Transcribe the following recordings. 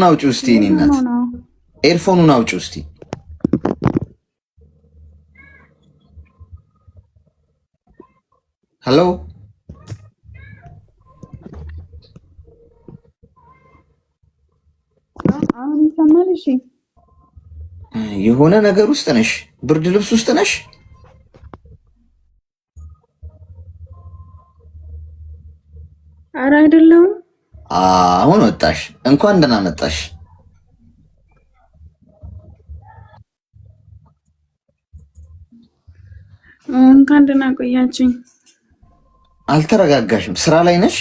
አውጪ ውስቲ እኔናት ኤርፎኑን አውጪ ውስቲ ሄሎ አሁን ይሰማል? እሺ የሆነ ነገር ውስጥ ነሽ? ብርድ ልብስ ውስጥ ነሽ? ኧረ አይደለም። አሁን ወጣሽ። እንኳን ደህና መጣሽ። እንኳን ደህና ቆያችኝ። አልተረጋጋሽም? ስራ ላይ ነሽ?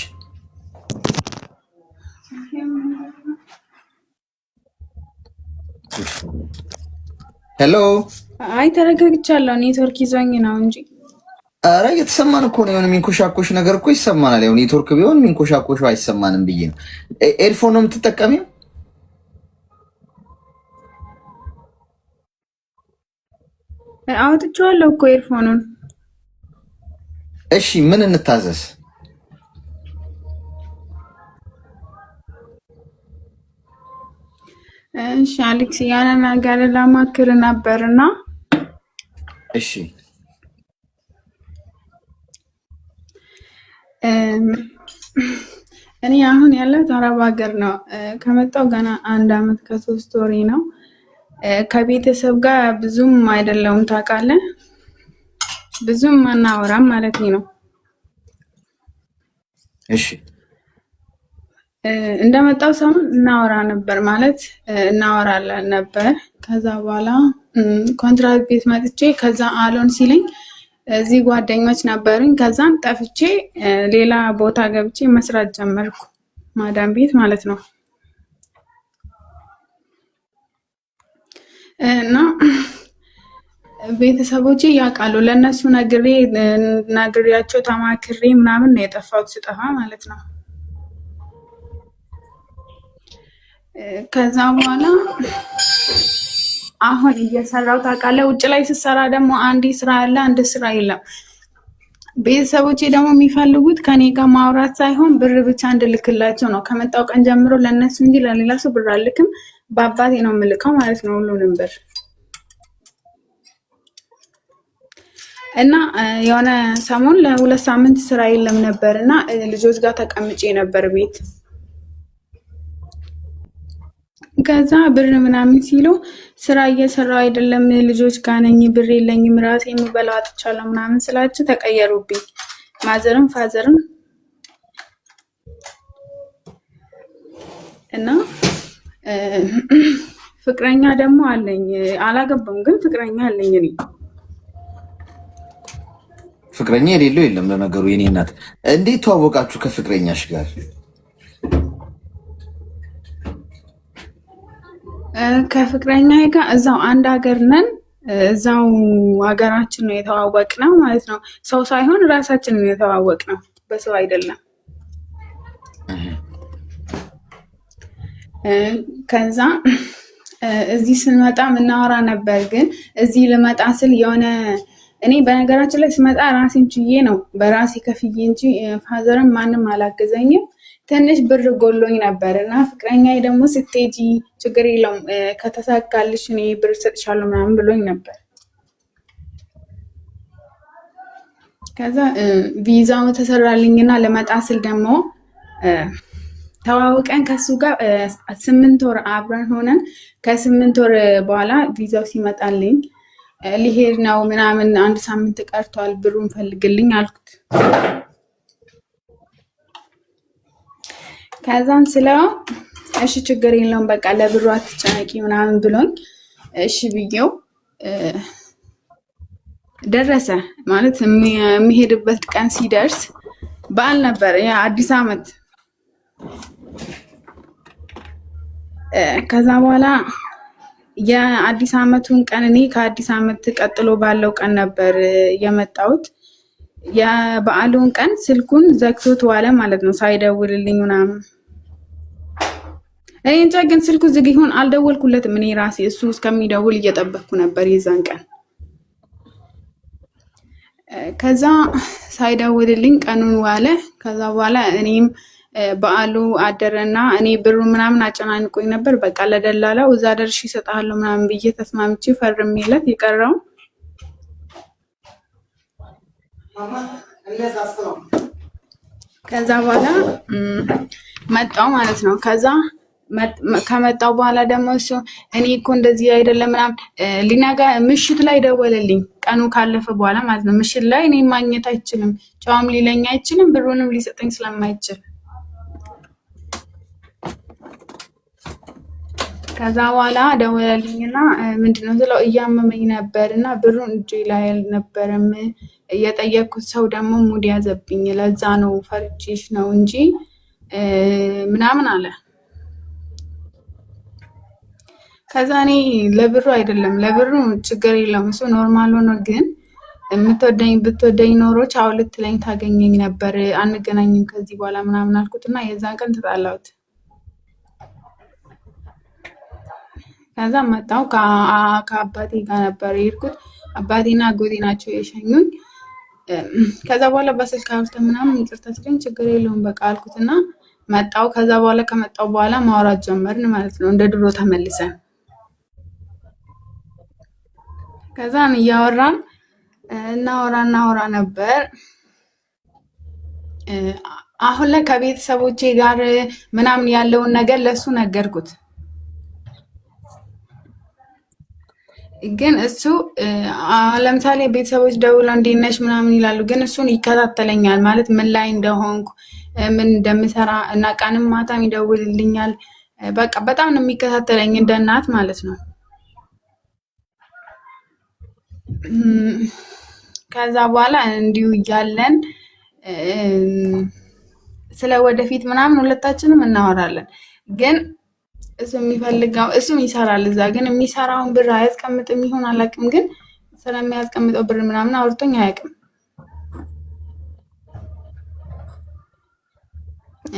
ሄሎ። አይ ተረጋግቻለሁ። ኔትወርክ ይዞኝ ነው እንጂ። አረ እየተሰማን እኮ ነው። የሆነ የሚንኮሻኮሽ ነገር እኮ ይሰማናል። ያው ኔትወርክ ቢሆን የሚንኮሻኮሽ አይሰማንም ብዬ ነው። ኤርፎን ነው የምትጠቀሚው? አውጥቼዋለሁ እኮ ኤርፎኑን። እሺ ምን እንታዘዝ? እሺ አሌክስ፣ ያለ ነገር ላማክር ነበርና። እሺ እኔ አሁን ያለሁት አረብ ሀገር ነው። ከመጣሁ ገና 1 አመት ከ3 ወሬ ነው። ከቤተሰብ ጋር ብዙም አይደለሁም ታውቃለህ። ብዙም አናወራም ማለት ነው። እሺ እንደመጣው ሰሞን እናወራ ነበር ማለት እናወራለን ነበር። ከዛ በኋላ ኮንትራት ቤት መጥቼ ከዛ አሎን ሲለኝ እዚህ ጓደኞች ነበሩኝ። ከዛም ጠፍቼ ሌላ ቦታ ገብቼ መስራት ጀመርኩ፣ ማዳም ቤት ማለት ነው። እና ቤተሰቦቼ ያውቃሉ። ለእነሱ ነግሬያቸው ተማክሬ ምናምን ነው የጠፋሁት፣ ስጠፋ ማለት ነው። ከዛ በኋላ አሁን እየሰራው ታውቃለህ። ውጭ ላይ ስትሰራ ደግሞ አንድ ስራ አለ፣ አንድ ስራ የለም። ቤተሰቦቼ ደግሞ የሚፈልጉት ከኔ ጋር ማውራት ሳይሆን ብር ብቻ እንድልክላቸው ነው። ከመጣው ቀን ጀምሮ ለእነሱ እንጂ ለሌላ ሰው ብር አልክም፣ በአባቴ ነው የምልከው ማለት ነው ሁሉንም ብር። እና የሆነ ሰሞን ለ2 ሳምንት ስራ የለም ነበር እና ልጆች ጋር ተቀምጬ ነበር ቤት። ከዛ ብር ምናምን ሲሉ ስራ እየሰራው አይደለም፣ ልጆች ጋር ነኝ፣ ብር የለኝም፣ ራሴ የምበላው አጥቻለሁ ምናምን ስላችሁ ተቀየሩብኝ፣ ማዘርም ፋዘርም። እና ፍቅረኛ ደግሞ አለኝ፣ አላገባም ግን ፍቅረኛ አለኝ። እኔ ፍቅረኛ የሌለው የለም። ለነገሩ የኔ እናት እንዴት ተዋወቃችሁ ከፍቅረኛሽ ጋር? ከፍቅረኛ ጋር እዛው አንድ ሀገር ነን። እዛው ሀገራችን ነው የተዋወቅነው ማለት ነው። ሰው ሳይሆን ራሳችን ነው የተዋወቅነው፣ በሰው አይደለም። ከዛ እዚህ ስንመጣ ምናወራ ነበር። ግን እዚህ ልመጣ ስል የሆነ እኔ በነገራችን ላይ ስመጣ ራሴን ችዬ ነው በራሴ ከፍዬ እንጂ ፋዘርም ማንም አላገዘኝም። ትንሽ ብር ጎሎኝ ነበር እና ፍቅረኛዬ ደግሞ ስትሄጂ ችግር የለውም ከተሳካልሽ እኔ ብር ሰጥሻለሁ ምናምን ብሎኝ ነበር። ከዛ ቪዛው ተሰራልኝና ለመጣ ስል ደግሞ ተዋውቀን ከሱ ጋር 8 ወር አብረን ሆነን ከ8 ወር በኋላ ቪዛው ሲመጣልኝ ሊሄድ ነው ምናምን 1 ሳምንት ቀርቷል፣ ብሩን ፈልግልኝ አልኩት። ከዛን ስለው እሺ ችግር የለውም በቃ ለብሩ አትጨነቂ ምናምን ብሎኝ እሺ ብዬው ደረሰ። ማለት የሚሄድበት ቀን ሲደርስ በዓል ነበር፣ ያ አዲስ አመት። ከዛ በኋላ የአዲስ አመቱን ቀን እኔ ከአዲስ አመት ቀጥሎ ባለው ቀን ነበር የመጣሁት። የበዓሉን ቀን ስልኩን ዘግቶት ዋለ ማለት ነው፣ ሳይደውልልኝ ምናምን። እኔ እንጃ ግን ስልኩ ዝግ ይሁን አልደወልኩለትም። እኔ ራሴ እሱ እስከሚደውል እየጠበቅኩ ነበር የዛን ቀን። ከዛ ሳይደውልልኝ ቀኑን ዋለ። ከዛ በኋላ እኔም በዓሉ አደረና እኔ ብሩ ምናምን አጨናንቆኝ ነበር። በቃ ለደላላው እዛ ደርሼ እሰጥሃለሁ ምናምን ብዬ ተስማምቼ ፈርሜለት የቀረው ከዛ በኋላ መጣው ማለት ነው። ከዛ ከመጣው በኋላ ደግሞ እሱ እኔ እኮ እንደዚህ አይደለም ምናምን ሊነጋ ምሽት ላይ ደወለልኝ። ቀኑ ካለፈ በኋላ ማለት ነው። ምሽት ላይ እኔ ማግኘት አይችልም፣ ጨዋም ሊለኝ አይችልም፣ ብሩንም ሊሰጠኝ ስለማይችል ከዛ በኋላ ደወለልኝና ምንድነው ስለው እያመመኝ ነበርና ብሩን እጄ ላይ አልነበረም፣ የጠየቅኩት ሰው ደግሞ ሙድ ያዘብኝ፣ ለዛ ነው ፈርቼሽ ነው እንጂ ምናምን አለ። ከዛ እኔ ለብሩ አይደለም ለብሩ ችግር የለውም እሱ ኖርማል ሆኖ ግን ብትወደኝ ኖሮ ቻው ልትለኝ ታገኘኝ ነበር፣ አንገናኝም ከዚህ በኋላ ምናምን አልኩትና የዛን ቀን ተጣላሁት። ከዛ መጣሁ ከአባቴ ጋር ነበር የሄድኩት። አባቴና አጎቴ ናቸው የሸኙኝ። ከዛ በኋላ በስልክ አውርተን ምናምን ይቅርታ ስለኝ ችግር የለውም በቃ አልኩትና መጣሁ። ከዛ በኋላ ከመጣሁ በኋላ ማውራት ጀመርን ማለት ነው፣ እንደ ድሮ ተመልሰን። ከዛን እያወራን እናወራ ነበር። አሁን ላይ ከቤተሰቦቼ ጋር ምናምን ያለውን ነገር ለሱ ነገርኩት። ግን እሱ ለምሳሌ ቤተሰቦች ደውለው እንዴት ነሽ ምናምን ይላሉ፣ ግን እሱን ይከታተለኛል ማለት ምን ላይ እንደሆንኩ ምን እንደምሰራ እና ቀንም ማታም ይደውልልኛል። በቃ በጣም ነው የሚከታተለኝ እንደ እናት ማለት ነው። ከዛ በኋላ እንዲሁ እያለን ስለ ወደፊት ምናምን ሁለታችንም እናወራለን። ግን እሱ የሚፈልገው እሱም ይሰራል እዛ፣ ግን የሚሰራውን ብር አያስቀምጥም ይሆን አላውቅም፣ ግን ስለሚያስቀምጠው ብር ምናምን አውርቶኝ አያውቅም።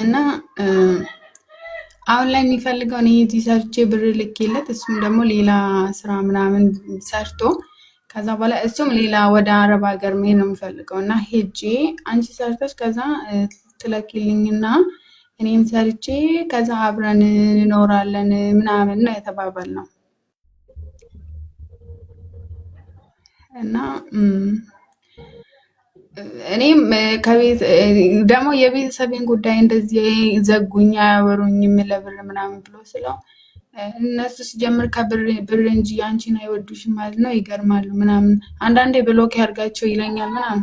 እና አሁን ላይ የሚፈልገው እኔ እዚህ ሰርቼ ብር ልኬለት እሱም ደግሞ ሌላ ስራ ምናምን ሰርቶ ከዛ በኋላ እሱም ሌላ ወደ አረብ ሀገር መሄድ ነው የሚፈልገው። እና ሄጄ አንቺ ሰርተሽ ከዛ ትለኪልኝና እኔም ሰርቼ ከዛ አብረን እንኖራለን ምናምን ነው የተባባልነው። እና እኔም ከቤት ደግሞ የቤተሰቤን ጉዳይ እንደዚህ ዘጉኝ አያወሩኝም ለብር ምናምን ብሎ ስለው እነሱ ሲጀምር ከብር እንጂ አንቺን አይወዱሽም ማለት ነው፣ ይገርማሉ ምናምን፣ አንዳንዴ ብሎክ ያርጋቸው ይለኛል ምናምን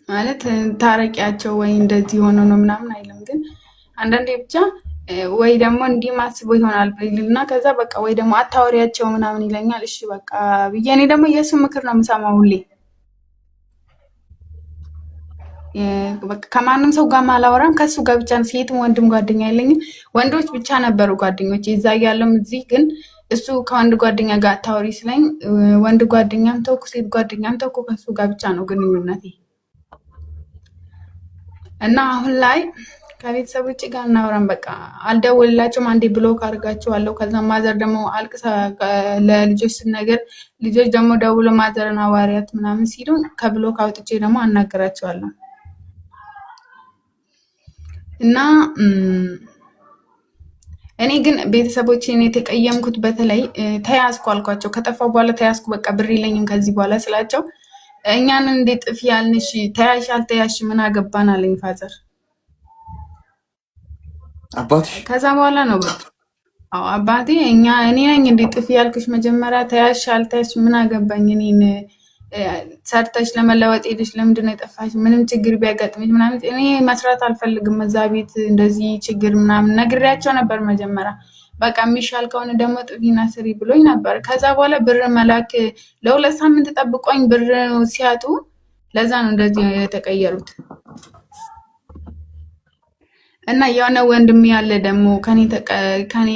ማለት ታረቂያቸው ወይ እንደዚህ ሆኖ ነው ምናምን አይልም። ግን አንዳንዴ ብቻ ወይ ደግሞ እንዲህ ማስቦ ይሆናል ብልና ከዛ በቃ ወይ ደግሞ አታወሪያቸው ምናምን ይለኛል። እሺ በቃ ብዬ እኔ ደግሞ የእሱ ምክር ነው የምሰማው ሁሌ። ከማንም ሰው ጋር አላወራም፣ ከሱ ጋር ብቻ ነው። ሴትም ወንድም ጓደኛ የለኝም። ወንዶች ብቻ ነበሩ ጓደኞች እዛ ያለውም እዚህ። ግን እሱ ከወንድ ጓደኛ ጋር አታወሪ ስለኝ ወንድ ጓደኛም ተውኩ፣ ሴት ጓደኛም ተውኩ። ከሱ ጋር ብቻ ነው ግንኙነቴ። እና አሁን ላይ ከቤተሰቦቼ ጋር እናወራም። በቃ አልደውልላቸውም፣ አንዴ ብሎክ አድርጋቸዋለሁ። ከዛ ማዘር ደግሞ አልቅሳ ለልጆች ስነገር ልጆች ደግሞ ደውሎ ማዘርን አዋሪያት ምናምን ሲሉ ከብሎክ አውጥቼ ደግሞ አናገራቸዋለሁ። እና እኔ ግን ቤተሰቦቼን የተቀየምኩት በተለይ ተያዝኩ አልኳቸው። ከጠፋ በኋላ ተያዝኩ፣ በቃ ብር የለኝም ከዚህ በኋላ ስላቸው እኛን እንዴት ጥፊ ያልንሽ ተያሽ አልተያሽ ምን አገባን አለኝ ፋዘር አባትሽ። ከዛ በኋላ ነው በቃ አባቴ እኔ ነኝ እንዴት ጥፊ ያልኩሽ፣ መጀመሪያ ተያሽ አልተያሽ ምን አገባኝ፣ እኔን ሰርተሽ ለመለወጥ ሄደሽ ለምንድን ነው የጠፋሽ? ምንም ችግር ቢያጋጥምሽ ምናምን እኔ መስራት አልፈልግም እዛ ቤት እንደዚህ ችግር ምናምን ነግሬያቸው ነበር መጀመሪያ። በቃ የሚሻል ከሆነ ደግሞ ጥፊና ስሪ ብሎኝ ነበር። ከዛ በኋላ ብር መላክ ለ2 ሳምንት ጠብቆኝ ብር ሲያጡ ለዛ ነው እንደዚህ የተቀየሩት። እና የሆነ ወንድም ያለ ደግሞ ከኔ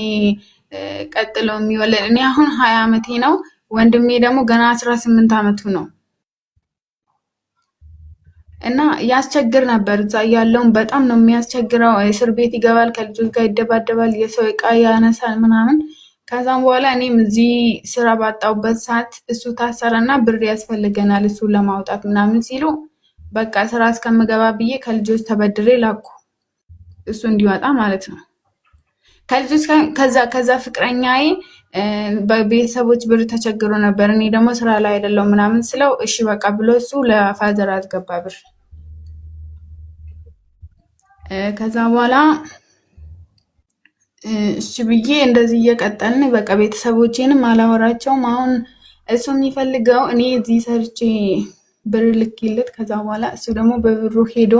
ቀጥሎ የሚወለድ እኔ አሁን 20 ዓመቴ ነው። ወንድሜ ደግሞ ገና 18 ዓመቱ ነው። እና ያስቸግር ነበር እዛ ያለውን በጣም ነው የሚያስቸግረው። እስር ቤት ይገባል፣ ከልጆች ጋር ይደባደባል፣ የሰው ዕቃ ያነሳል ምናምን። ከዛም በኋላ እኔም እዚህ ስራ ባጣሁበት ሰዓት እሱ ታሰረና ብር ያስፈልገናል እሱ ለማውጣት ምናምን ሲሉ በቃ ስራ እስከምገባ ብዬ ከልጆች ተበድሬ ላኩ፣ እሱ እንዲወጣ ማለት ነው። ከልጆች ከዛ ፍቅረኛዬ በቤተሰቦች ብር ተቸግሮ ነበር። እኔ ደግሞ ስራ ላይ አይደለሁም ምናምን ስለው እሺ በቃ ብሎ እሱ ለፋዘር አስገባ ብር። ከዛ በኋላ እሺ ብዬ እንደዚህ እየቀጠልን በቃ ቤተሰቦቼንም አላወራቸውም። አሁን እሱ የሚፈልገው እኔ እዚህ ሰርቼ ብር ልኬለት ከዛ በኋላ እሱ ደግሞ በብሩ ሄዶ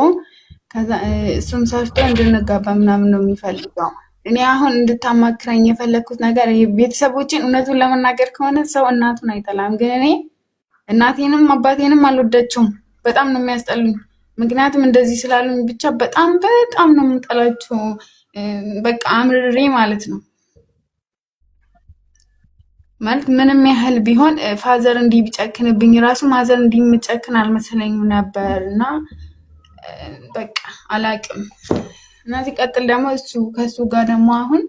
ከዛ እሱም ሰርቶ እንድንጋባ ምናምን ነው የሚፈልገው። እኔ አሁን እንድታማክረኝ የፈለግኩት ነገር ቤተሰቦችን እውነቱን ለመናገር ከሆነ ሰው እናቱን አይጠላም፣ ግን እኔ እናቴንም አባቴንም አልወዳቸውም። በጣም ነው የሚያስጠሉኝ። ምክንያቱም እንደዚህ ስላሉኝ ብቻ በጣም ነው የምጠላቸው። በቃ አምርሬ ማለት ነው። ማለት ምንም ያህል ቢሆን ፋዘር እንዲህ ቢጨክንብኝ ራሱ ማዘር እንዲህ የምጨክን አልመሰለኝም ነበር እና በቃ አላቅም። እና ሲቀጥል ደግሞ ከሱ ጋር ደግሞ አሁን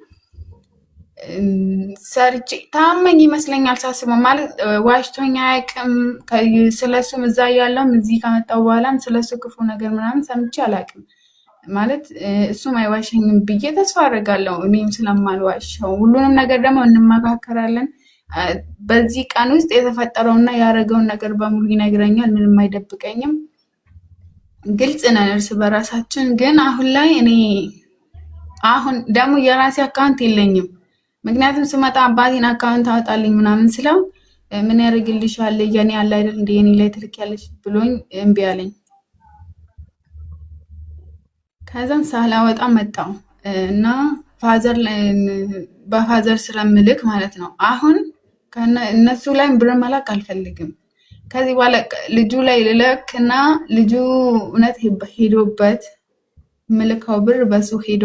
ሰርቼ ታመኝ ይመስለኛል ሳስበው። ማለት ዋሽቶኛ አያውቅም። ስለሱም እዛ ያለውም እዚህ ከመጣው በኋላም ስለሱ ክፉ ነገር ምናምን ሰምቼ አላውቅም። ማለት እሱም አይዋሸኝም ብዬ ተስፋ አደርጋለሁ፣ እኔም ስለማልዋሸው። ሁሉንም ነገር ደግሞ እንመካከራለን። በዚህ ቀን ውስጥ የተፈጠረውና ያደረገውን ነገር በሙሉ ይነግረኛል፣ ምንም አይደብቀኝም። ግልጽ ነን እርስ በራሳችን። ግን አሁን ላይ እኔ አሁን ደግሞ የራሴ አካውንት የለኝም። ምክንያቱም ስመጣ አባቴን አካውንት አወጣልኝ ምናምን ስለው ምን ያደርግልሻል የኔ ያለ አይደል እንደ የኔ ላይ ትልኪያለሽ ብሎኝ እምቢ አለኝ። ከዛን ሳላወጣ መጣው እና በፋዘር ስለምልክ ማለት ነው። አሁን እነሱ ላይ ብር መላክ አልፈልግም። ከዚህ በኋላ ልጁ ላይ ልለክ እና ልጁ እውነት ሄዶበት ምልከው ብር በሱ ሄዶ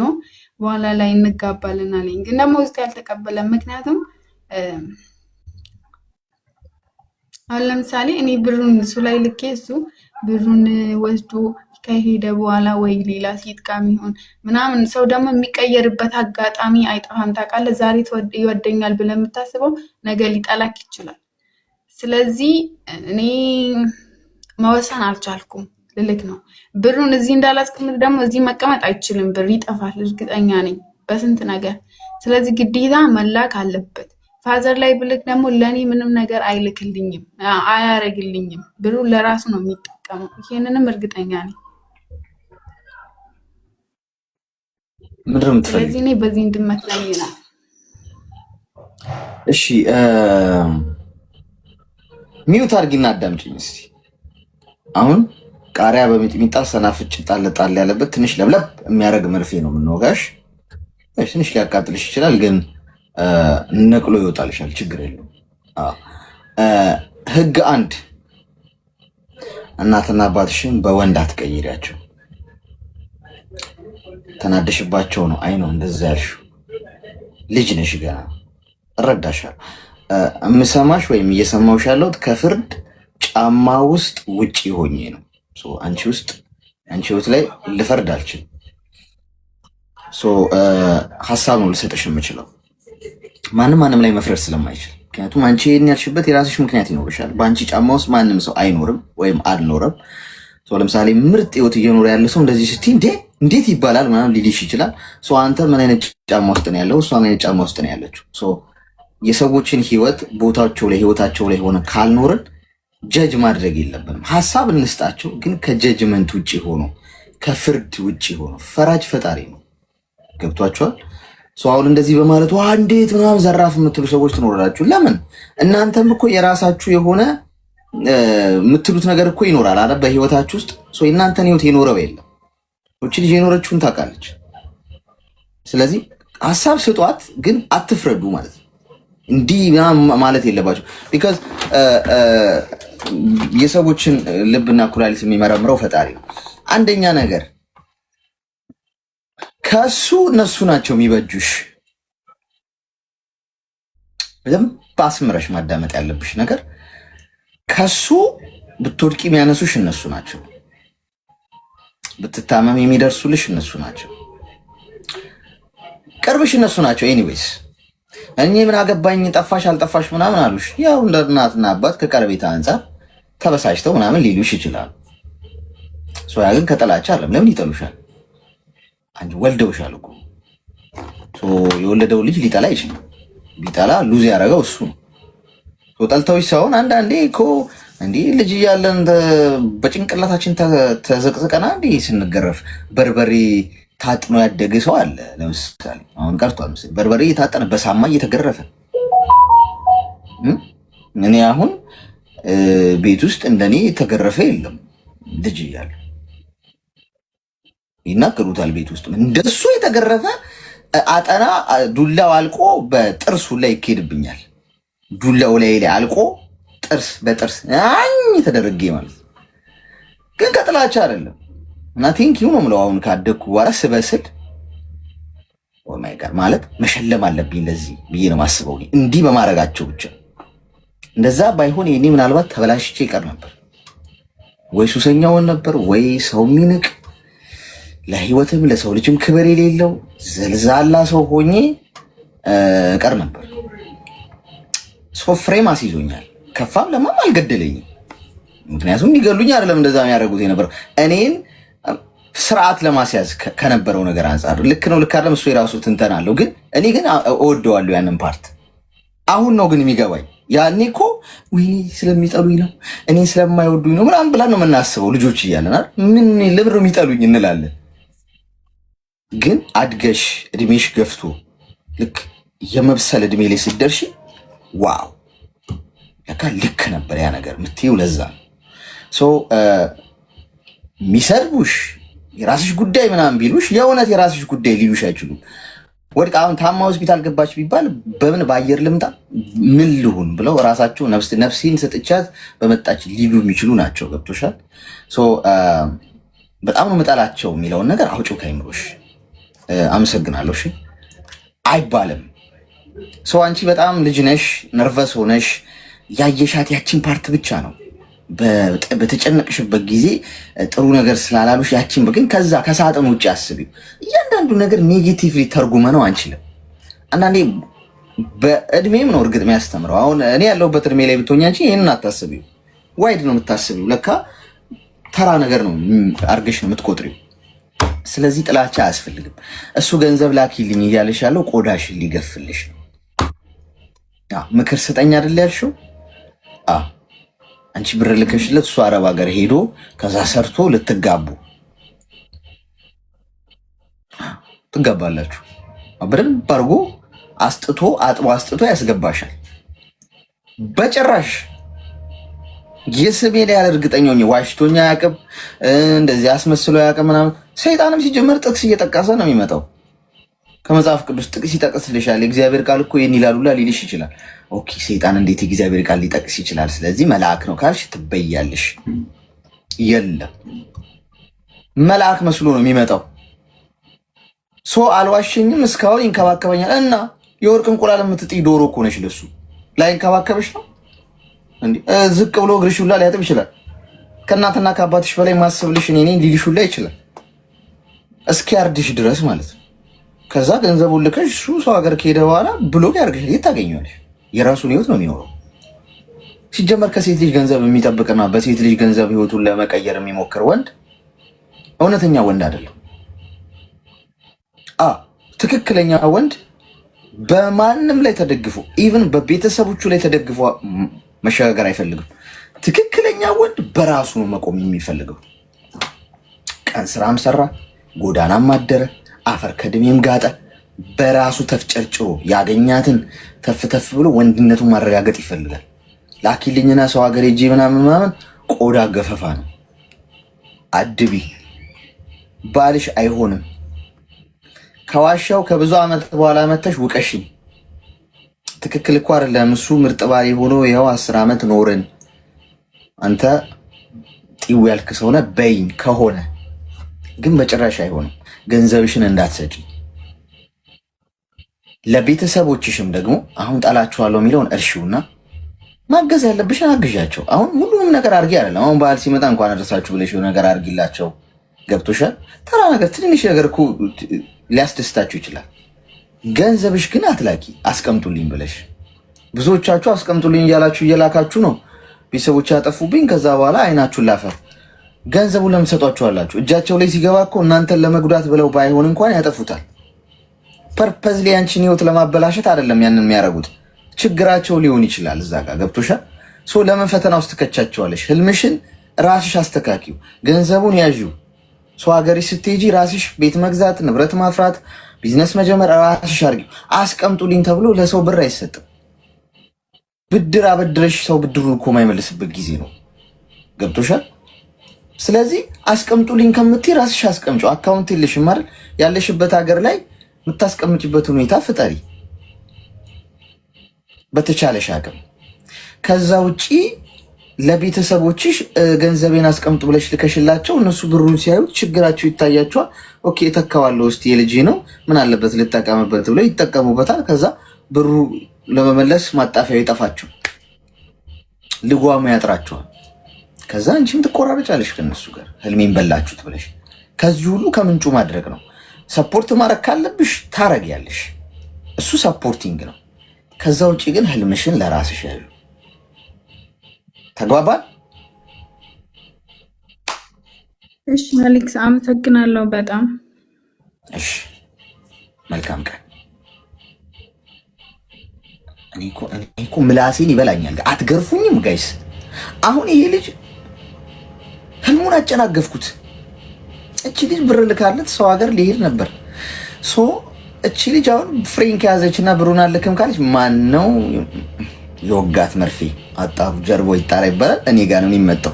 በኋላ ላይ እንጋባለን አለኝ። ግን ደግሞ ውስጥ ያልተቀበለም። ምክንያቱም አሁን ለምሳሌ እኔ ብሩን እሱ ላይ ልኬ እሱ ብሩን ወስዶ ከሄደ በኋላ ወይ ሌላ ሴት ጋር የሚሆን ምናምን ሰው ደግሞ የሚቀየርበት አጋጣሚ አይጠፋም። ታውቃለህ፣ ዛሬ ይወደኛል ብለህ የምታስበው ነገ ሊጠላክ ይችላል። ስለዚህ እኔ መወሰን አልቻልኩም። ልልክ ነው ብሩን እዚህ እንዳላስቀምጥ ደግሞ እዚህ መቀመጥ አይችልም። ብር ይጠፋል፣ እርግጠኛ ነኝ በስንት ነገር። ስለዚህ ግዴታ መላክ አለበት። ፋዘር ላይ ብልክ ደግሞ ለእኔ ምንም ነገር አይልክልኝም፣ አያረግልኝም። ብሩን ለራሱ ነው የሚጠቀመው። ይሄንንም እርግጠኛ ነኝ። ስለዚህ እኔ በዚህ እንድመትለኝ ነው። እሺ ሚዩት አድርጊና አዳምጪኝ እስቲ። አሁን ቃሪያ በሚጥሚጣ ሰናፍጭ ጣል ጣል ያለበት ትንሽ ለብለብ የሚያደርግ መርፌ ነው የምንወጋሽ። ትንሽ ሊያቃጥልሽ ይችላል፣ ግን ነቅሎ ይወጣልሻል። ችግር የለውም። ህግ አንድ፣ እናትና አባትሽን በወንድ አትቀይሪያቸው። ተናደሽባቸው ነው። አይ ነው እንደዛ ያልሽው። ልጅ ነሽ ገና፣ እረዳሻለሁ። የምሰማሽ ወይም እየሰማሁሽ ያለሁት ከፍርድ ጫማ ውስጥ ውጪ ሆኜ ነው። አንቺ ህይወት ላይ ልፈርድ አልችልም። ሀሳብ ነው ልሰጥሽ የምችለው፣ ማንም ላይ መፍረድ ስለማይችል። ምክንያቱም አንቺ ይሄን ያልሽበት የራስሽ ምክንያት ይኖርሻል። በአንቺ ጫማ ውስጥ ማንም ሰው አይኖርም ወይም አልኖረም። ለምሳሌ ምርጥ ህይወት እየኖረ ያለ ሰው እንደዚህ ስትይ እንዴት ይባላል ምናምን ሊልሽ ይችላል። አንተ ምን አይነት ጫማ ውስጥ ነው ያለው? እሷ ምን አይነት ጫማ ውስጥ ነው ያለችው? የሰዎችን ህይወት ቦታቸው ላይ ህይወታቸው ላይ ሆነ ካልኖርን ጀጅ ማድረግ የለብንም። ሀሳብ እንስጣቸው፣ ግን ከጀጅመንት ውጭ ሆኖ ከፍርድ ውጭ ሆኖ። ፈራጅ ፈጣሪ ነው። ገብቷቸዋል። አሁን እንደዚህ በማለት እንዴት ምናምን ዘራፍ የምትሉ ሰዎች ትኖራላችሁ። ለምን? እናንተም እኮ የራሳችሁ የሆነ የምትሉት ነገር እኮ ይኖራል አለ በህይወታችሁ ውስጥ። የእናንተን ህይወት የኖረው የለም። እቺ ልጅ የኖረችውን ታውቃለች። ስለዚህ ሀሳብ ስጧት፣ ግን አትፍረዱ ማለት ነው። እንዲህ ማለት የለባቸው። ቢካዝ የሰዎችን ልብና ኩላሊት የሚመረምረው ፈጣሪ ነው። አንደኛ ነገር ከሱ እነሱ ናቸው የሚበጁሽ። በደንብ አስምረሽ ማዳመጥ ያለብሽ ነገር ከሱ ብትወድቂ የሚያነሱሽ እነሱ ናቸው። ብትታመም የሚደርሱልሽ እነሱ ናቸው። ቅርብሽ እነሱ ናቸው። ኤኒዌይስ እኔ ምን አገባኝ ጠፋሽ አልጠፋሽ ምናምን አሉሽ። ያው እንደ እናትና አባት ከቀረቤታ አንጻር ተበሳጭተው ምናምን ሊሉሽ ይችላሉ። ያ ግን ከጥላቻ አይደለም። ለምን ይጠሉሻል? አንቺ ወልደውሻል እኮ የወለደው ልጅ ሊጠላ ይችላል። ቢጠላ ሉዝ ያደረገው እሱ ነው። ጠልተውሽ ሳይሆን አንዳንዴ እኮ እንዲህ ልጅ እያለን በጭንቅላታችን ተዘቅዝቀና እንዲህ ስንገረፍ በርበሬ ታጥኖ ያደገ ሰው አለ። ለምሳሌ አሁን ቀርቷል መሰለኝ በርበሬ እየታጠነ በሳማ እየተገረፈ። እኔ አሁን ቤት ውስጥ እንደኔ የተገረፈ የለም። ልጅ እያለ ይናገሩታል ቤት ውስጥ እንደሱ የተገረፈ አጠና ዱላው አልቆ በጥርሱ ላይ ይኬድብኛል። ዱላው ላይ አልቆ ጥርስ በጥርስ አኝ ተደረገ ማለት ግን ከጥላቻ አይደለም። እና ቴንኪው ነው የምለው። አሁን ካደግኩ በኋላ ስበስል ኦ ማይ ጋድ ማለት መሸለም አለብኝ ለዚህ ብዬ ነው የማስበው። እንዲህ በማድረጋቸው ብቻ እንደዛ ባይሆን የኔ ምናልባት ተበላሽቼ ይቀር ነበር፣ ወይ ሱሰኛውን ነበር፣ ወይ ሰው የሚንቅ ለህይወትም ለሰው ልጅም ክብር የሌለው ዘልዛላ ሰው ሆኜ ቀር ነበር። ፍሬም አስይዞኛል። ከፋም ለማም አልገደለኝም። ምክንያቱም ይገሉኝ አይደለም እንደዛ የሚያደርጉት የነበረው እኔን ስርዓት ለማስያዝ ከነበረው ነገር አንጻር ልክ ነው ልክ አይደለም እሱ የራሱ ትንተና አለው። ግን እኔ ግን እወደዋለሁ ያንን ፓርት። አሁን ነው ግን የሚገባኝ። ያኔ እኮ ወይኔ ስለሚጠሉኝ ነው እኔ ስለማይወዱኝ ነው ምናምን ብላ ነው የምናስበው ልጆች እያለን አይደል? ምን ልብር የሚጠሉኝ እንላለን። ግን አድገሽ እድሜሽ ገፍቶ ልክ የመብሰል እድሜ ላይ ስትደርሺ ዋው ለካ ልክ ነበር ያ ነገር የምትይው ለዛ ነው። የሚሰድቡሽ የራስሽ ጉዳይ ምናምን ቢሉሽ የእውነት የራስሽ ጉዳይ ሊሉሽ አይችሉም። ወድቃ አሁን ታማ ሆስፒታል ገባች ቢባል በምን በአየር ልምጣ ምን ልሁን ብለው ራሳቸው ነፍሴን ሰጥቻት በመጣች ሊሉ የሚችሉ ናቸው። ገብቶሻል? በጣም ነው መጣላቸው የሚለውን ነገር አውጪው ከይምሮሽ። አመሰግናለሁ። እሺ አይባልም። አንቺ በጣም ልጅ ነሽ፣ ነርቨስ ሆነሽ ያየሻት ያችን ፓርት ብቻ ነው። በተጨነቅሽበት ጊዜ ጥሩ ነገር ስላላሉሽ ያችን ግን ከዛ ከሳጥን ውጭ አስቢው። እያንዳንዱ ነገር ኔጌቲቭሊ ተርጉመ ነው አንችልም። አንዳንዴ በእድሜም ነው እርግጥ የሚያስተምረው። አሁን እኔ ያለሁበት እድሜ ላይ ብትሆኛ እንጂ ይህንን አታስቢው፣ ዋይድ ነው የምታስቢው። ለካ ተራ ነገር ነው አርገሽ ነው የምትቆጥሪው። ስለዚህ ጥላቻ አያስፈልግም። እሱ ገንዘብ ላኪልኝ እያለሽ ያለው ቆዳሽን ሊገፍልሽ ነው። ምክር ስጠኝ አይደል ያልሽው? አንቺ ብር ልከሽለት እሱ አረብ ሀገር ሄዶ ከዛ ሰርቶ ልትጋቡ ትጋባላችሁ። በደንብ አድርጎ አስጥቶ አጥቦ አስጥቶ ያስገባሻል። በጭራሽ የስሜ ላይ ያለ እርግጠኛ ሆኜ ዋሽቶኛ አያውቅም፣ እንደዚህ አስመስሎ አያውቅም ምናምን። ሰይጣንም ሲጀመር ጥቅስ እየጠቀሰ ነው የሚመጣው። ከመጽሐፍ ቅዱስ ጥቅስ ይጠቅስልሻል። የእግዚአብሔር ቃል እኮ ይህን ይላሉላ ሊልሽ ይችላል። ኦኬ ሰይጣን እንዴት የእግዚአብሔር ቃል ሊጠቅስ ይችላል? ስለዚህ መልአክ ነው ካልሽ ትበያለሽ። የለም መልአክ መስሎ ነው የሚመጣው። አልዋሸኝም፣ እስካሁን ይንከባከበኛል። እና የወርቅ እንቁላል የምትጥይ ዶሮ እኮ ነሽ። ለሱ ላይንከባከብሽ ነው እንዴ? ዝቅ ብሎ እግርሽ ሁላ ሊያጥብ ይችላል። ከእናትና ከአባትሽ በላይ ማሰብልሽ እኔ ነኝ ሊልሽ ሁላ ይችላል፣ እስኪያርድሽ ድረስ ማለት ነው። ከዛ ገንዘቡን ልከሽ እሱ ሰው ሀገር ከሄደ በኋላ ብሎክ ያርግሽ። የት ታገኘዋለሽ? የራሱን ህይወት ነው የሚኖረው። ሲጀመር ከሴት ልጅ ገንዘብ የሚጠብቅና በሴት ልጅ ገንዘብ ህይወቱን ለመቀየር የሚሞክር ወንድ እውነተኛ ወንድ አይደለም። ትክክለኛ ወንድ በማንም ላይ ተደግፎ ኢቭን በቤተሰቦቹ ላይ ተደግፎ መሸጋገር አይፈልግም። ትክክለኛ ወንድ በራሱ ነው መቆም የሚፈልገው። ቀን ስራም ሰራ፣ ጎዳናም አደረ፣ አፈር ከድሜም ጋጠ፣ በራሱ ተፍጨርጭሮ ያገኛትን ተፍ ብሎ ወንድነቱን ማረጋገጥ ይፈልጋል። ላኪልኝና ሰው ሀገር ሄጄ ምናምን ቆዳ ገፈፋ ነው። አድቢ ባልሽ አይሆንም። ከዋሻው ከብዙ ዓመት በኋላ መተሽ ውቀሽኝ። ትክክል እኮ አይደለም እሱ ምርጥ ባል ሆኖ ይኸው 10 ዓመት ኖርን። አንተ ጢው ያልክ ሰውነ በይኝ ከሆነ ግን በጭራሽ አይሆንም። ገንዘብሽን እንዳትሰጪ። ለቤተሰቦችሽም ደግሞ አሁን ጣላችኋለሁ የሚለውን እርሺውና ማገዝ ያለብሽን አግዣቸው። አሁን ሁሉንም ነገር አርጊ አይደለም። አሁን በዓል ሲመጣ እንኳን አደረሳችሁ ብለሽ ነገር አርጊላቸው። ገብቶሻል? ተራ ነገር ትንሽ ነገር እኮ ሊያስደስታችሁ ይችላል። ገንዘብሽ ግን አትላኪ አስቀምጡልኝ ብለሽ። ብዙዎቻችሁ አስቀምጡልኝ እያላችሁ እየላካችሁ ነው ቤተሰቦች ያጠፉብኝ። ከዛ በኋላ አይናችሁን ላፈር ገንዘቡ ለምን ትሰጧቸዋላችሁ? እጃቸው ላይ ሲገባ እኮ እናንተን ለመጉዳት ብለው ባይሆን እንኳን ያጠፉታል። ፐርፐዝሊ አንቺን ህይወት ለማበላሸት አይደለም ያንን የሚያደርጉት። ችግራቸው ሊሆን ይችላል እዛ ጋር ገብቶሻል። ለምን ፈተና ውስጥ ትከቻቸዋለሽ? ህልምሽን ራስሽ አስተካኪው፣ ገንዘቡን ያዢው። ሀገርሽ ስትሄጂ ራስሽ ቤት መግዛት፣ ንብረት ማፍራት፣ ቢዝነስ መጀመር ራስሽ አድርጊው። አስቀምጡልኝ ተብሎ ለሰው ብር አይሰጥም። ብድር አበድረሽ ሰው ብድሩን እኮ የማይመልስበት ጊዜ ነው። ገብቶሻል። ስለዚህ አስቀምጡልኝ ከምትይ ራስሽ አስቀምጪው። አካውንት የለሽም አይደል? ያለሽበት ሀገር ላይ የምታስቀምጭበት ሁኔታ ፍጠሪ በተቻለሽ አቅም። ከዛ ውጪ ለቤተሰቦችሽ ገንዘቤን አስቀምጡ ብለሽ ልከሽላቸው እነሱ ብሩን ሲያዩት ችግራቸው ይታያቸዋል። ኦኬ እተካዋለሁ፣ እስቲ የልጄ ነው ምን አለበት ልጠቀምበት ብለው ይጠቀሙበታል። ከዛ ብሩ ለመመለስ ማጣፊያው ይጠፋቸው፣ ልጓሙ ያጥራቸዋል። ከዛ አንቺም ትቆራረጫለሽ ከነሱ ጋር ህልሜን በላችሁት ብለሽ። ከዚህ ሁሉ ከምንጩ ማድረግ ነው። ሰፖርት ማድረግ ካለብሽ ታረጊያለሽ፣ እሱ ሰፖርቲንግ ነው። ከዛ ውጪ ግን ህልምሽን ለራስሽ ያዩ። ተግባባል? እሺ አሌክስ አመሰግናለሁ በጣም እሺ። መልካም ቀን። እኔ እኮ ምላሴን ይበላኛል። አትገርፉኝም ጋይስ? አሁን ይሄ ልጅ ህልሙን አጨናገፍኩት። እቺ ልጅ ብር ልካለት ሰው ሀገር ሊሄድ ነበር። እቺ ልጅ አሁን ፍሬን ከያዘችና ብሩን አልክም ካለች ማን ነው የወጋት? መርፌ አጣሩ ጀርቦ ይጣራ ይባላል። እኔ ጋር ነው የሚመጣው።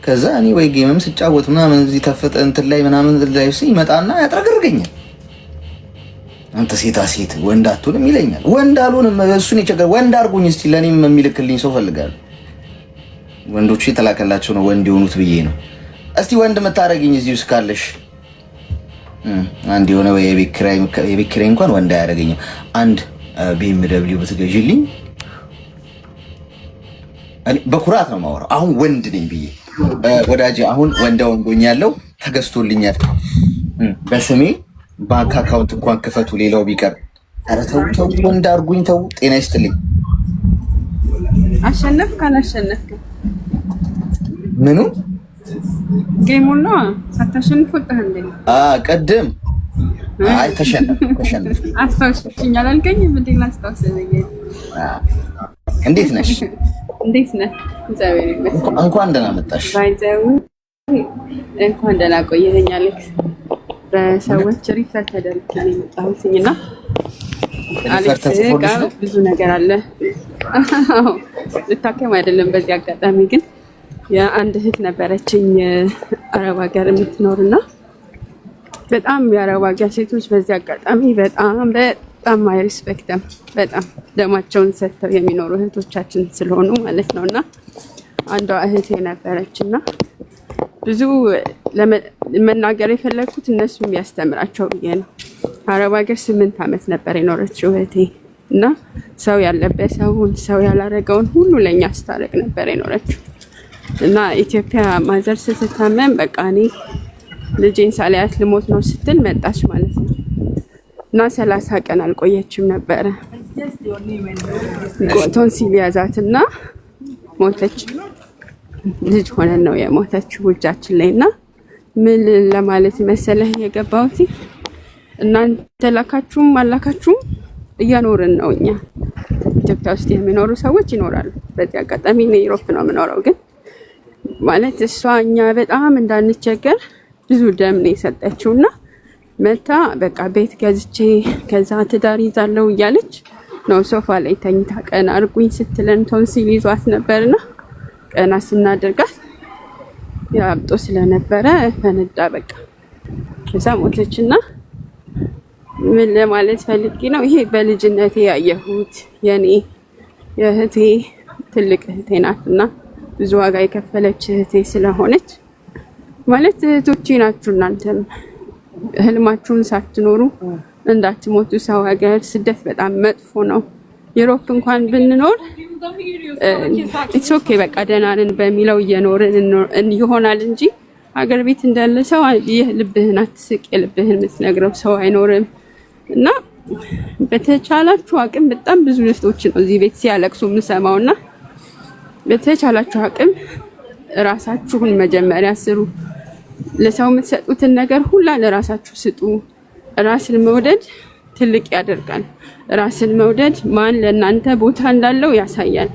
ከዛ እኔ ወይ ጌምም ስጫወት ምናምን እዚህ ተፈጠ እንትን ላይ ምናምን ላይ ይመጣና ያጥረገርገኛል። አንተ ሴታ ሴት ወንድ አትሆንም ይለኛል። ወንድ አልሆንም፣ እሱን የቸገረ ወንድ አድርጉኝ እስቲ። ለኔም የሚልክልኝ ሰው ፈልጋለሁ። ወንዶቹ የተላከላቸው ነው ወንድ የሆኑት ብዬ ነው። እስቲ ወንድ የምታረግኝ እዚህ ውስጥ ካለሽ አንድ የሆነ የቤት ኪራይ እንኳን ወንድ አያደርገኝም። አንድ BMW ብትገዢልኝ በኩራት ነው የማወራው። አሁን ወንድ ነኝ ብዬ ወዳጄ፣ አሁን ወንዳ ወንዶኛለሁ፣ ተገዝቶልኛል። በስሜ ባንክ አካውንት እንኳን ክፈቱ፣ ሌላው ቢቀር። ኧረ ተው ወንድ አድርጉኝ፣ ተው። ጤና ይስጥልኝ። አሸነፍክ አላሸነፍክ ምኑ ጌሙን ነው ሳታሸንፍ ወጣህ እንዴ? ቅድም አይ ተሸነፍ አስታውሽኝ አላልከኝም እንዴ? ላስታውሰኝ። እንዴት ነሽ? እንዴት ነህ? እግዚአብሔር ይመስገን። እንኳን ደህና መጣሽ። ባይዘው እንኳን ደህና ቆየኸኝ አሌክስ። በሰዎች ሪፈር ተደርጌ ነው የመጣሁትና አሌክስ ጋር ብዙ ነገር አለ። ልታከም አይደለም። በዚህ አጋጣሚ ግን የአንድ እህት ነበረችኝ አረብ ሀገር የምትኖርና በጣም የአረብ ሀገር ሴቶች በዚህ አጋጣሚ በጣም አይ ሪስፔክተም በጣም ደማቸውን ሰጥተው የሚኖሩ እህቶቻችን ስለሆኑ ማለት ነውና አንዷ እህቴ ነበረችና ብዙ ለመናገር የፈለኩት እነሱ የሚያስተምራቸው ብዬ ነው። አረብ ሀገር 8 ዓመት ነበር የኖረችው እህቴ እና ሰው ያለበሰውን ሰው ያላረገውን ሁሉ ለኛ አስታረቅ ነበር የኖረችው እና ኢትዮጵያ ማዘር ስትታመም በቃ እኔ ልጄን ሳላያት ልሞት ነው ስትል መጣች ማለት ነው እና 30 ቀን አልቆየችም ነበረ። ቶንሲል ያዛትና ሞተች። ልጅ ሆነን ነው የሞተችው እጃችን ላይ እና ምን ለማለት መሰለህ የገባሁት እናንተ ላካችሁም አላካችሁም እያኖርን ነው። እኛ ኢትዮጵያ ውስጥ የሚኖሩ ሰዎች ይኖራሉ። በዚህ አጋጣሚ እኔ ዩሮፕ ነው የምኖረው ግን ማለት እሷ እኛ በጣም እንዳንቸገር ብዙ ደም ነው የሰጠችውና መታ በቃ ቤት ገዝቼ ከዛ ትዳር ይዛለው እያለች ነው ሶፋ ላይ ተኝታ ቀን አርጉኝ ስትለን ቶንሲል ይዟት ነበርና ቀና ስናደርጋት ያብጦ ስለነበረ ፈነዳ በቃ ከዛ ሞተችና ምን ለማለት ፈልጌ ነው ይሄ በልጅነቴ ያየሁት የኔ የእህቴ ትልቅ እህቴ ናትና ብዙ ዋጋ የከፈለች እህቴ ስለሆነች ማለት እህቶቼ ናችሁ። እናንተም ህልማችሁን ሳትኖሩ እንዳትሞቱ። ሰው ሀገር ስደት በጣም መጥፎ ነው። ዩሮፕ እንኳን ብንኖር ኢትስ ኦኬ በቃ ደህና ነን በሚለው እየኖርን ይሆናል እንጂ ሀገር ቤት እንዳለ ሰው ልብህን አትስቅ፣ የልብህን የምትነግረው ሰው አይኖርም እና በተቻላችሁ አቅም በጣም ብዙ ልፍቶች ነው እዚህ ቤት ሲያለቅሱ የምሰማውና በተቻላችሁ አቅም ራሳችሁን መጀመሪያ ስሩ። ለሰው የምትሰጡትን ነገር ሁላ ለራሳችሁ ስጡ። ራስን መውደድ ትልቅ ያደርጋል። ራስን መውደድ ማን ለእናንተ ቦታ እንዳለው ያሳያል።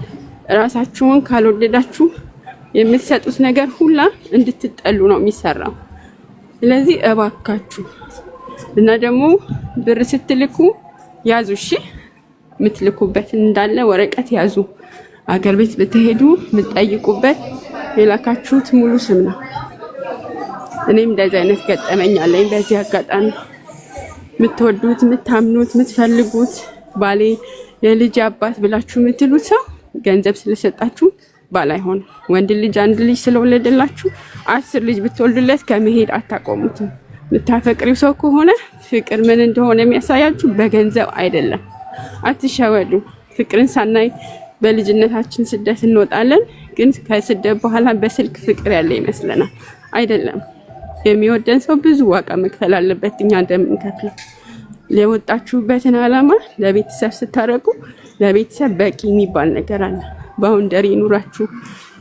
ራሳችሁን ካልወደዳችሁ የምትሰጡት ነገር ሁላ እንድትጠሉ ነው የሚሰራው። ስለዚህ እባካችሁ እና ደግሞ ብር ስትልኩ ያዙ። እሺ የምትልኩበት እንዳለ ወረቀት ያዙ። አገር ቤት ብትሄዱ የምትጠይቁበት የላካችሁት ሙሉ ስም ነው። እኔም እንደዚህ አይነት ገጠመኝ አለኝ። በዚህ አጋጣሚ የምትወዱት፣ የምታምኑት፣ የምትፈልጉት ባሌ የልጅ አባት ብላችሁ የምትሉት ሰው ገንዘብ ስለሰጣችሁ ባል አይሆንም። ወንድ ልጅ አንድ ልጅ ስለወለደላችሁ 10 ልጅ ብትወልዱለት ከመሄድ አታቆሙትም። የምታፈቅሪው ሰው ከሆነ ፍቅር ምን እንደሆነ የሚያሳያችሁ በገንዘብ አይደለም። አትሸወዱ። ፍቅርን ሳናይ በልጅነታችን ስደት እንወጣለን፣ ግን ከስደት በኋላ በስልክ ፍቅር ያለ ይመስለናል። አይደለም። የሚወደን ሰው ብዙ ዋጋ መክፈል አለበት፣ እኛ እንደምንከፍለው። የወጣችሁበትን ዓላማ ለቤተሰብ ስታረቁ ለቤተሰብ በቂ የሚባል ነገር አለ። ባውንደሪ ኑራችሁ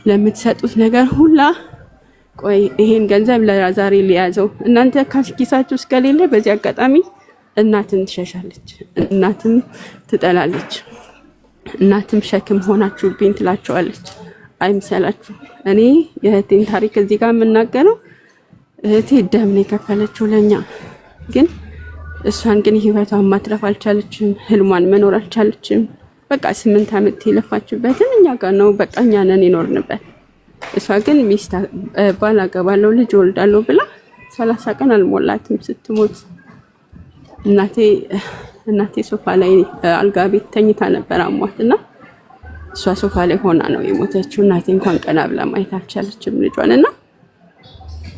ለምትሰጡት ነገር ሁላ ቆይ ይሄን ገንዘብ ለዛሬ ሊያዘው እናንተ ካስኪሳችሁ እስከሌለ በዚህ አጋጣሚ እናትን ትሸሻለች፣ እናትም ትጠላለች፣ እናትም ሸክም ሆናችሁብኝ ትላቸዋለች። አይምሰላችሁ። እኔ የእህቴን ታሪክ እዚህ ጋር የምናገረው እህቴ ደም ነው የከፈለችው ለኛ፣ ግን እሷን ግን ህይወቷን ማትረፍ አልቻለችም፣ ህልሟን መኖር አልቻለችም። በቃ 8 ዓመት የለፋችበትን እኛ ጋር ነው በቃ እኛ ነን የኖርንበት። እሷ ግን ሚስት ባል አገባለሁ ልጅ ወልዳለሁ ብላ 30 ቀን አልሞላትም ስትሞት። እናቴ ሶፋ ላይ አልጋ ቤት ተኝታ ነበር አሟትና እሷ ሶፋ ላይ ሆና ነው የሞተችው። እናቴ እንኳን ቀና ብላ ማየት አልቻለችም ልጇንና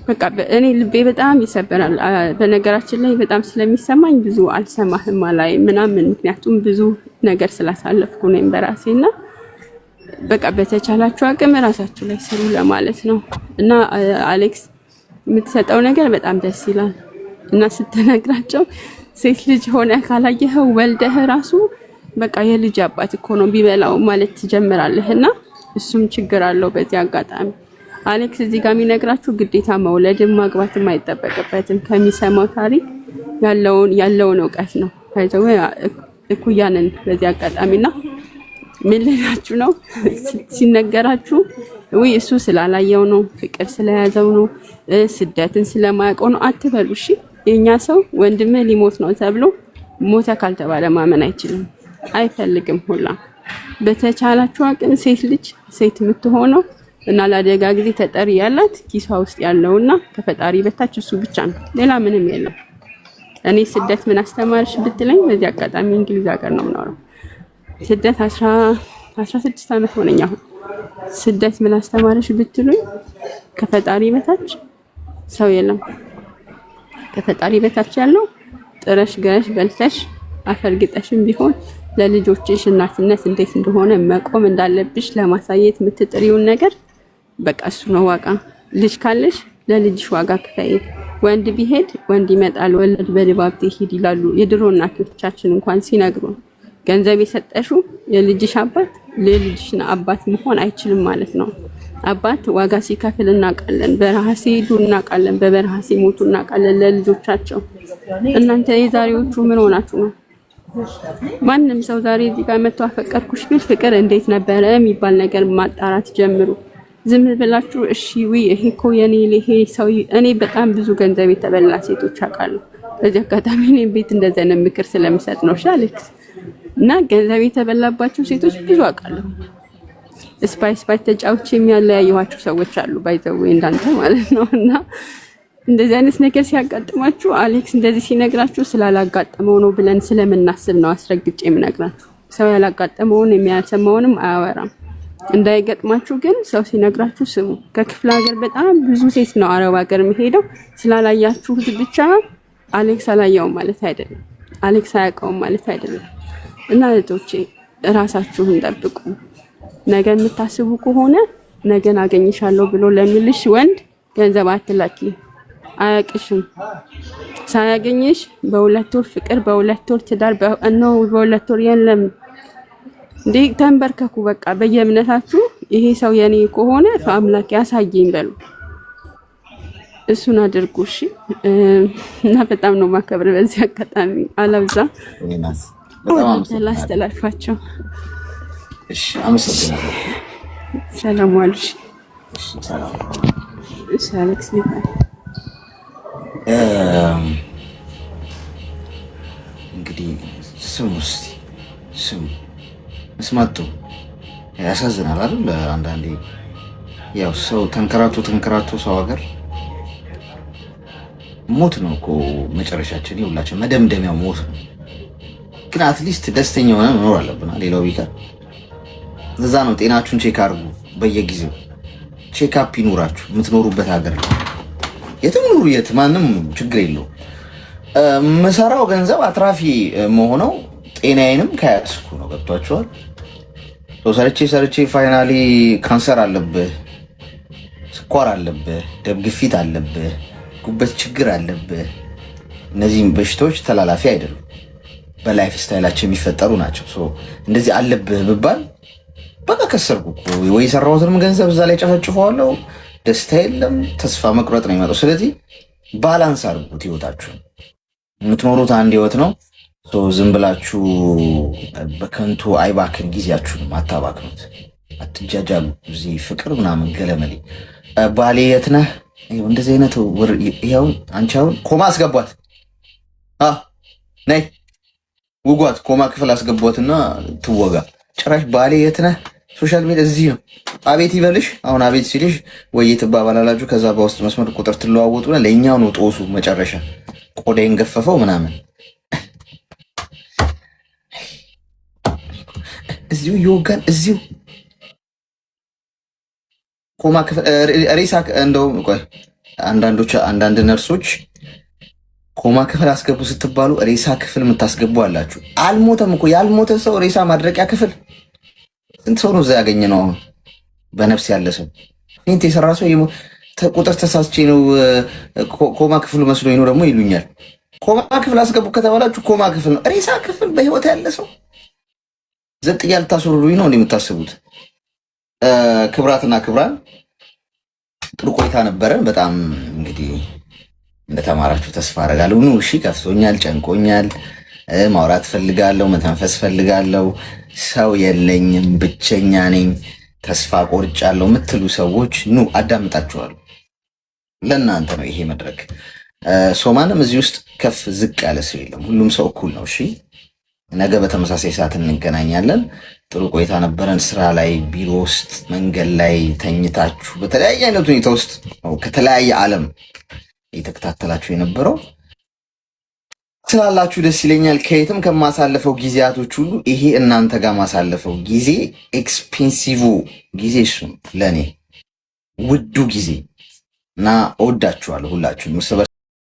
በቃ እኔ ልቤ በጣም ይሰበራል። በነገራችን ላይ በጣም ስለሚሰማኝ ብዙ አልሰማህም አላይ ምናምን፣ ምክንያቱም ብዙ ነገር ስላሳለፍኩ ነኝ በራሴና በቃ በተቻላችሁ አቅም ራሳችሁ ላይ ስሩ ለማለት ነው። እና አሌክስ የምትሰጠው ነገር በጣም ደስ ይላል። እና ስትነግራቸው ሴት ልጅ ሆነ ካላየኸው ወልደህ ራሱ በቃ የልጅ አባት እኮ ነው ቢበላው ማለት ትጀምራለህና እሱም ችግር አለው። በዚህ አጋጣሚ አሌክስ እዚህ ጋር የሚነግራችሁ ግዴታ መውለድም ማግባትም አይጠበቅበትም። ከሚሰማው ታሪክ ያለውን እውቀት ነው። ታይዘው እኩያንን በዚህ አጋጣሚና ምን ልላችሁ ነው ሲነገራችሁ ወይ እሱ ስላላየው ነው፣ ፍቅር ስለያዘው ነው፣ ስደትን ስለማያውቀው ነው አትበሉ። እሺ የኛ ሰው ወንድም ሊሞት ነው ተብሎ ሞተ ካልተባለ ማመን አይችልም፣ አይፈልግም ሁላ። በተቻላችሁ አቅም ሴት ልጅ ሴት የምትሆነው እና ለአደጋ ጊዜ ተጠሪ ያላት ኪሷ ውስጥ ያለውና ከፈጣሪ በታች እሱ ብቻ ነው፣ ሌላ ምንም የለም። እኔ ስደት ምን አስተማርሽ ብትለኝ በዚህ አጋጣሚ እንግሊዝ ሀገር ነው የምኖረው። ስደት 16 ዓመት ሆነኝ አሁን። ስደት ምን አስተማርሽ ብትሉኝ ከፈጣሪ በታች ሰው የለም። ከፈጣሪ በታች ያለው ጥረሽ ገረሽ በልተሽ አፈርግጠሽም ቢሆን ለልጆችሽ እናትነት እንዴት እንደሆነ መቆም እንዳለብሽ ለማሳየት የምትጥሪውን ነገር በቃ እሱ ነው ዋጋ። ልጅ ካለሽ ለልጅሽ ዋጋ ክፈይ። ወንድ ቢሄድ ወንድ ይመጣል፣ ወለድ በድባብ ትሄድ ይላሉ የድሮ እናቶቻችን እንኳን ሲነግሩ። ገንዘብ የሰጠሽው የልጅሽ አባት ለልጅሽና አባት መሆን አይችልም ማለት ነው። አባት ዋጋ ሲከፍል እናውቃለን፣ በረሃ ሲሄዱ እናውቃለን፣ በበረሃ ሲሞቱ እናውቃለን ለልጆቻቸው። እናንተ የዛሬዎቹ ምን ሆናችሁ ነው? ማንም ሰው ዛሬ እዚህ ጋር መጥቶ አፈቀርኩሽ ቢል ፍቅር እንዴት ነበረ የሚባል ነገር ማጣራት ጀምሩ። ዝም ብላችሁ እሺ ወይ ይሄ እኮ የኔ ይሄ ሰው እኔ በጣም ብዙ ገንዘብ የተበላ ሴቶች አውቃለሁ። በዚህ አጋጣሚ እኔ ቤት እንደዛ ነው ምክር ስለምሰጥ ነው አሌክስ። እና ገንዘብ የተበላባቸው ሴቶች ብዙ አውቃለሁ። ስፓይስ ተጫውቼ የሚያለያዩዋቸው ሰዎች አሉ ባይዘው እንዳንተ ማለት ነው። እና እንደዚህ አይነት ነገር ሲያጋጥማችሁ አሌክስ እንደዚህ ሲነግራችሁ ስላላጋጠመው ነው ብለን ስለምናስብ ነው አስረግጬ የምነግራችሁ። ሰው ያላጋጠመውን የሚያሰማውንም አያወራም። እንዳይገጥማችሁ ግን ሰው ሲነግራችሁ ስሙ። ከክፍለ ሀገር በጣም ብዙ ሴት ነው አረብ ሀገር የሚሄደው። ስላላያችሁት ብቻ አሌክስ አላየውም ማለት አይደለም፣ አሌክስ አያውቀውም ማለት አይደለም። እና እህቶቼ ራሳችሁን ጠብቁ። ነገ የምታስቡ ከሆነ ነገን አገኝሻለሁ ብሎ ለሚልሽ ወንድ ገንዘብ አትላኪ። አያውቅሽም። ሳያገኝሽ በ2 ወር ፍቅር፣ በ2 ወር ትዳር፣ በ2 ወር የለም እንዴ ተንበርከኩ በቃ በየእምነታችሁ ይሄ ሰው የኔ ከሆነ አምላክ ያሳየኝ በሉ። እሱን አድርጉ እሺ። እና በጣም ነው ማከብር። በዚህ አጋጣሚ አላብዛ ላስተላልፋቸው። እሺ አመሰግናለሁ። ሰላም ዋልሽ። እሺ ሰላም። እሺ አሌክስ ይባል። እንግዲህ ስሙ መስማቱ ያሳዝናል አይደል? አንዳንዴ ያው ሰው ተንከራቶ ሰው ሀገር ሞት ነው እኮ መጨረሻችን፣ ይኸውላችሁ መደምደሚያው ሞት ነው። ግን አትሊስት ደስተኛ ሆነ መኖር አለብን። ሌላው ቢቀር እዛ ነው። ጤናችሁን ቼክ አድርጉ በየጊዜው። ቼክ አፕ ይኑራችሁ የምትኖሩበት ሀገር ነው። የትም ኑሩ የት ማንም ችግር የለው። መሰራው ገንዘብ አትራፊ መሆነው ጤናዬንም ከያዝኩ ነው። ገብቷችኋል? ሰርቼ ፋይናሊ ካንሰር አለብህ፣ ስኳር አለብህ፣ ደም ግፊት አለብህ፣ ጉበት ችግር አለብህ። እነዚህም በሽታዎች ተላላፊ አይደሉም፣ በላይፍ ስታይላቸው የሚፈጠሩ ናቸው። እንደዚህ አለብህ ብባል በቃ ከሰርኩ ወይ የሰራሁትንም ገንዘብ እዛ ላይ ጨፈጭፈዋለሁ። ደስታ የለም፣ ተስፋ መቁረጥ ነው የሚመጣው። ስለዚህ ባላንስ አድርጉት። ህይወታችሁ የምትኖሩት አንድ ህይወት ነው። ዝም ብላችሁ በከንቱ አይባክን፣ ጊዜያችሁንም አታባክኑት፣ አትጃጃሉ። እዚህ ፍቅር ምናምን ገለመሌ። ባሌ የት ነህ? እንደዚህ አይነት ይኸው አንቺ አሁን ኮማ አስገቧት፣ ነይ ውጓት፣ ኮማ ክፍል አስገቧትና ትወጋ። ጭራሽ ባሌ የት ነህ? ሶሻል ሚዲያ እዚህ ነው። አቤት ይበልሽ። አሁን አቤት ሲልሽ ወይ ትባባላላችሁ። ከዛ በውስጥ መስመር ቁጥር ትለዋወጡና ለእኛው ነው ጦሱ መጨረሻ። ቆዳዬን ገፈፈው ምናምን እዚሁ ይወጋል። እዚሁ ኮማ ክፍል ሬሳ እንደው ቆይ አንዳንድ ነርሶች ኮማ ክፍል አስገቡ ስትባሉ ሬሳ ክፍል የምታስገቡ አላችሁ። አልሞተም እኮ ያልሞተ ሰው ሬሳ ማድረቂያ ክፍል ስንት ሰው ነው እዛ ያገኘ ነው? አሁን በነፍስ ያለ ሰው ፌንት የሰራ ሰው ቁጥር ተሳስቼ ነው ኮማ ክፍሉ መስሎኝ ነው ደግሞ ይሉኛል። ኮማ ክፍል አስገቡ ከተባላችሁ ኮማ ክፍል ነው። ሬሳ ክፍል በህይወት ያለ ሰው ዘጥ ያልታስሩልኝ ነው እንደምታስቡት። ክብራትና ክብራን ጥሩ ቆይታ ነበረን። በጣም እንግዲህ እንደተማራችሁ ተስፋ አደርጋለሁ። ኑ እሺ፣ ከፍቶኛል፣ ጨንቆኛል፣ ማውራት ፈልጋለሁ፣ መተንፈስ ፈልጋለሁ፣ ሰው የለኝም፣ ብቸኛ ነኝ፣ ተስፋ ቆርጫለሁ የምትሉ ሰዎች ኑ አዳምጣችኋለሁ። ለእናንተ ነው ይሄ መድረክ። ማንም እዚህ ውስጥ ከፍ ዝቅ ያለ ሰው የለም። ሁሉም ሰው እኩል ነው። እሺ፣ ነገ በተመሳሳይ ሰዓት እንገናኛለን። ጥሩ ቆይታ ነበረን። ስራ ላይ፣ ቢሮ ውስጥ፣ መንገድ ላይ ተኝታችሁ በተለያየ አይነት ሁኔታ ውስጥ ከተለያየ ዓለም እየተከታተላችሁ የነበረው ስላላችሁ ደስ ይለኛል። ከየትም ከማሳለፈው ጊዜያቶች ሁሉ ይሄ እናንተ ጋር ማሳለፈው ጊዜ ኤክስፔንሲቭ ጊዜ እሱ ለእኔ ውዱ ጊዜ እና እወዳችኋለሁ ሁላችሁም።